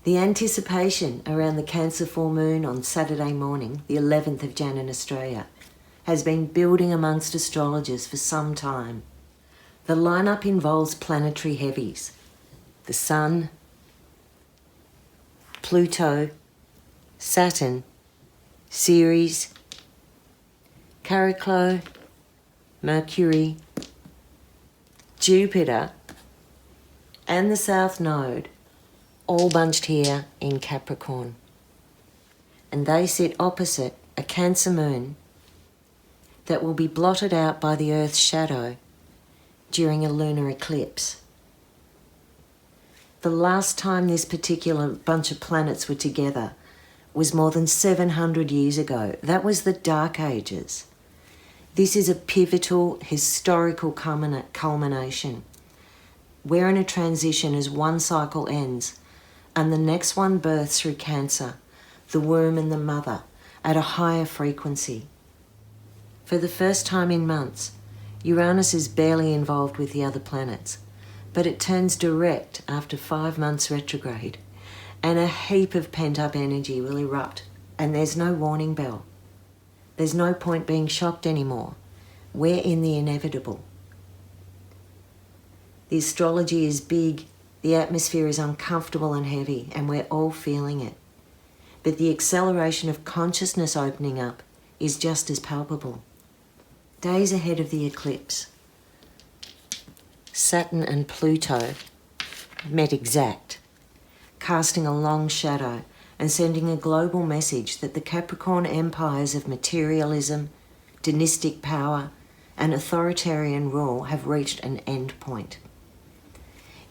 The anticipation around the Cancer full moon on Saturday morning, the 11th of Jan in Australia, has been building amongst astrologers for some time. The lineup involves planetary heavies: the Sun, Pluto, Saturn, Ceres, Chariklo, Mercury, Jupiter, and the South Node, all bunched here in Capricorn. And they sit opposite a Cancer moon that will be blotted out by the Earth's shadow during a lunar eclipse. The last time this particular bunch of planets were together was more than 700 years ago. That was the Dark Ages. This is a pivotal historical culmination. We're in a transition as one cycle ends and the next one births through Cancer, the womb and the mother, at a higher frequency. For the first time in months, Uranus is barely involved with the other planets, but it turns direct after 5 months retrograde, and a heap of pent-up energy will erupt, and there's no warning bell. There's no point being shocked anymore. We're in the inevitable. The astrology is big, the atmosphere is uncomfortable and heavy, and we're all feeling it. But the acceleration of consciousness opening up is just as palpable. Days ahead of the eclipse, Saturn and Pluto met exact, casting a long shadow and sending a global message that the Capricorn empires of materialism, dynastic power, and authoritarian rule have reached an end point.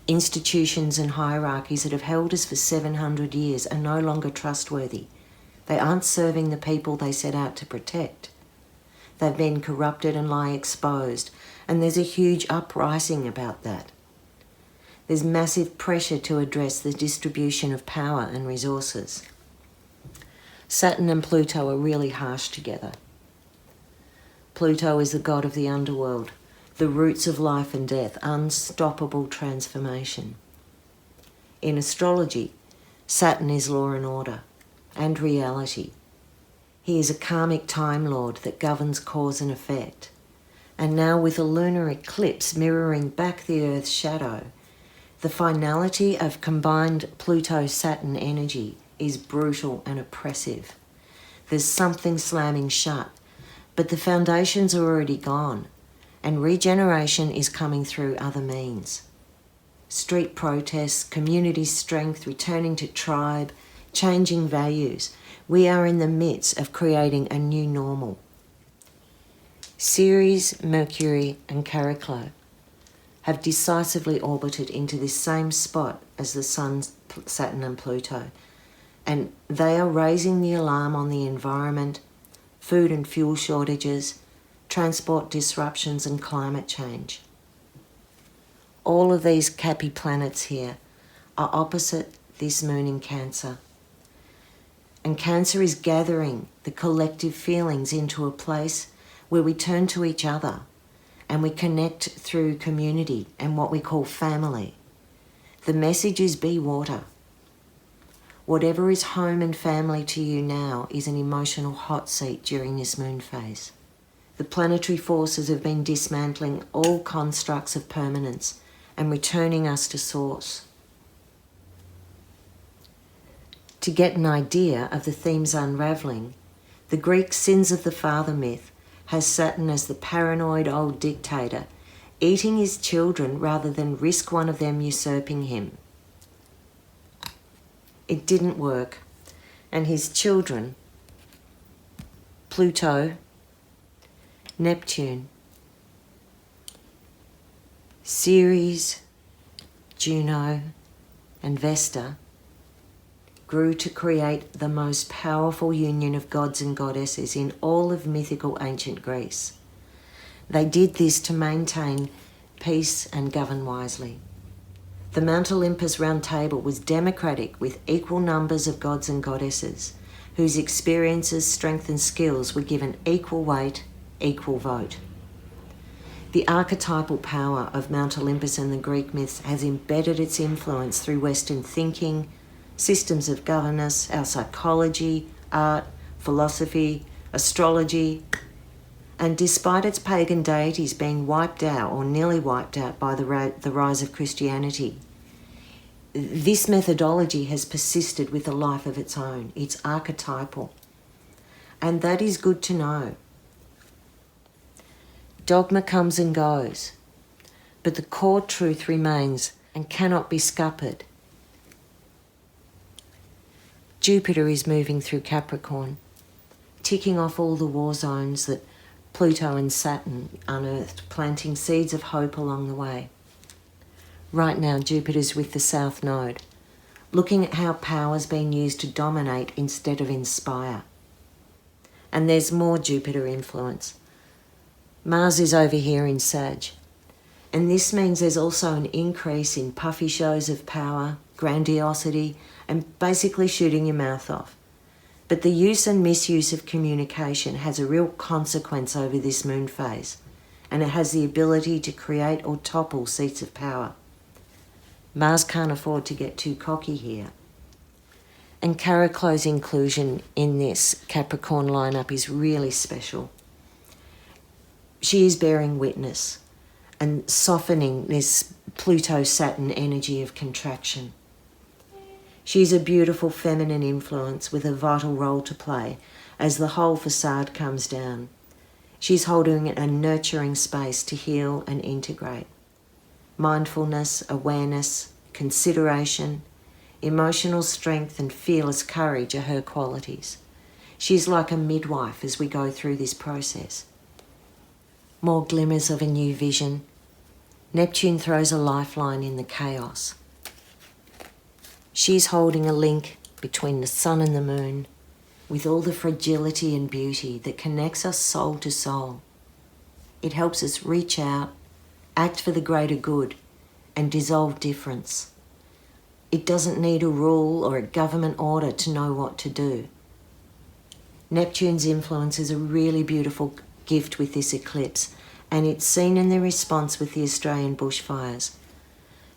Institutions and hierarchies that have held us for 700 years are no longer trustworthy. They aren't serving the people they set out to protect. They've been corrupted and lie exposed, and there's a huge uprising about that. There's massive pressure to address the distribution of power and resources. Saturn and Pluto are really harsh together. Pluto is the god of the underworld, the roots of life and death, unstoppable transformation. In astrology, Saturn is law and order, and reality. He is a karmic time lord that governs cause and effect. And now with a lunar eclipse mirroring back the Earth's shadow, the finality of combined Pluto-Saturn energy is brutal and oppressive. There's something slamming shut, but the foundations are already gone, and regeneration is coming through other means. Street protests, community strength, returning to tribe, changing values. We are in the midst of creating a new normal. Ceres, Mercury, and Chariklo have decisively orbited into this same spot as the Sun, Saturn, and Pluto, and they are raising the alarm on the environment, food and fuel shortages, transport disruptions, and climate change. All of these Cappy planets here are opposite this moon in Cancer. And Cancer is gathering the collective feelings into a place where we turn to each other and we connect through community and what we call family. The message is be water. Whatever is home and family to you now is an emotional hot seat during this moon phase. The planetary forces have been dismantling all constructs of permanence and returning us to source. To get an idea of the themes unravelling, the Greek Sins of the Father myth has Saturn as the paranoid old dictator, eating his children rather than risk one of them usurping him. It didn't work, and his children, Pluto, Neptune, Ceres, Juno, and Vesta, grew to create the most powerful union of gods and goddesses in all of mythical ancient Greece. They did this to maintain peace and govern wisely. The Mount Olympus Round Table was democratic with equal numbers of gods and goddesses, whose experiences, strength and skills were given equal weight, equal vote. The archetypal power of Mount Olympus and the Greek myths has embedded its influence through Western thinking, systems of governance, our psychology, art, philosophy, astrology, and despite its pagan deities being wiped out or nearly wiped out by the rise of Christianity, this methodology has persisted with a life of its own. It's archetypal. And that is good to know. Dogma comes and goes, but the core truth remains and cannot be scuppered. Jupiter is moving through Capricorn, ticking off all the war zones that Pluto and Saturn unearthed, planting seeds of hope along the way. Right now, Jupiter's with the South Node, looking at how power's being used to dominate instead of inspire. And there's more Jupiter influence. Mars is over here in Sag, and this means there's also an increase in puffy shows of power, grandiosity, and basically shooting your mouth off. But the use and misuse of communication has a real consequence over this moon phase, and it has the ability to create or topple seats of power. Mars can't afford to get too cocky here. And Chariklo's inclusion in this Capricorn lineup is really special. She is bearing witness and softening this Pluto-Saturn energy of contraction. She's a beautiful feminine influence with a vital role to play as the whole facade comes down. She's holding a nurturing space to heal and integrate. Mindfulness, awareness, consideration, emotional strength and fearless courage are her qualities. She's like a midwife as we go through this process. More glimmers of a new vision. Neptune throws a lifeline in the chaos. She's holding a link between the sun and the moon with all the fragility and beauty that connects us soul to soul. It helps us reach out, act for the greater good, and dissolve difference. It doesn't need a rule or a government order to know what to do. Neptune's influence is a really beautiful gift with this eclipse, and it's seen in the response with the Australian bushfires.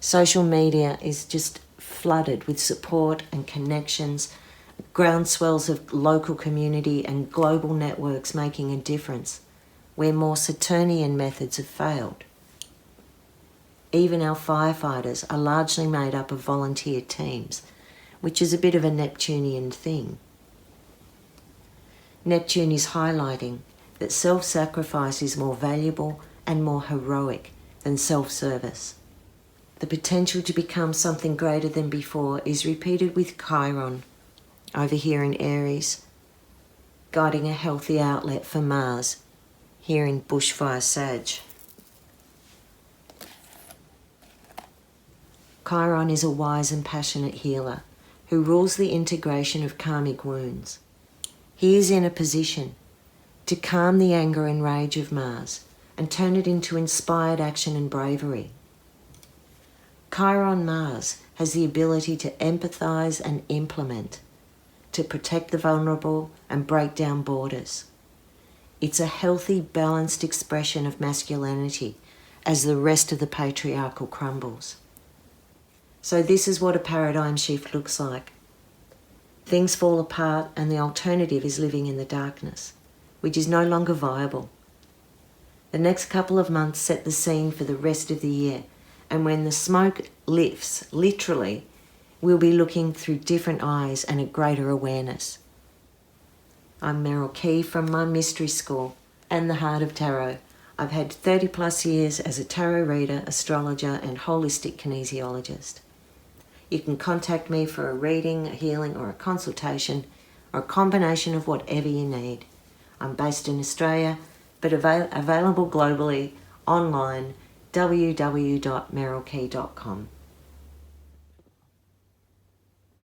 Social media is just flooded with support and connections, groundswells of local community and global networks making a difference, where more Saturnian methods have failed. Even our firefighters are largely made up of volunteer teams, which is a bit of a Neptunian thing. Neptune is highlighting that self-sacrifice is more valuable and more heroic than self-service. The potential to become something greater than before is repeated with Chiron, over here in Aries, guiding a healthy outlet for Mars, here in Bushfire Sag. Chiron is a wise and passionate healer who rules the integration of karmic wounds. He is in a position to calm the anger and rage of Mars and turn it into inspired action and bravery. Chiron Mars has the ability to empathize and implement, to protect the vulnerable and break down borders. It's a healthy, balanced expression of masculinity as the rest of the patriarchal crumbles. So this is what a paradigm shift looks like. Things fall apart and the alternative is living in the darkness, which is no longer viable. The next couple of months set the scene for the rest of the year, and when the smoke lifts, literally, we'll be looking through different eyes and a greater awareness. I'm Merryl Key from my mystery school and the Heart of Tarot. I've had 30 plus years as a tarot reader, astrologer and holistic kinesiologist. You can contact me for a reading, a healing or a consultation or a combination of whatever you need. I'm based in Australia but available globally online www.merrylkey.com.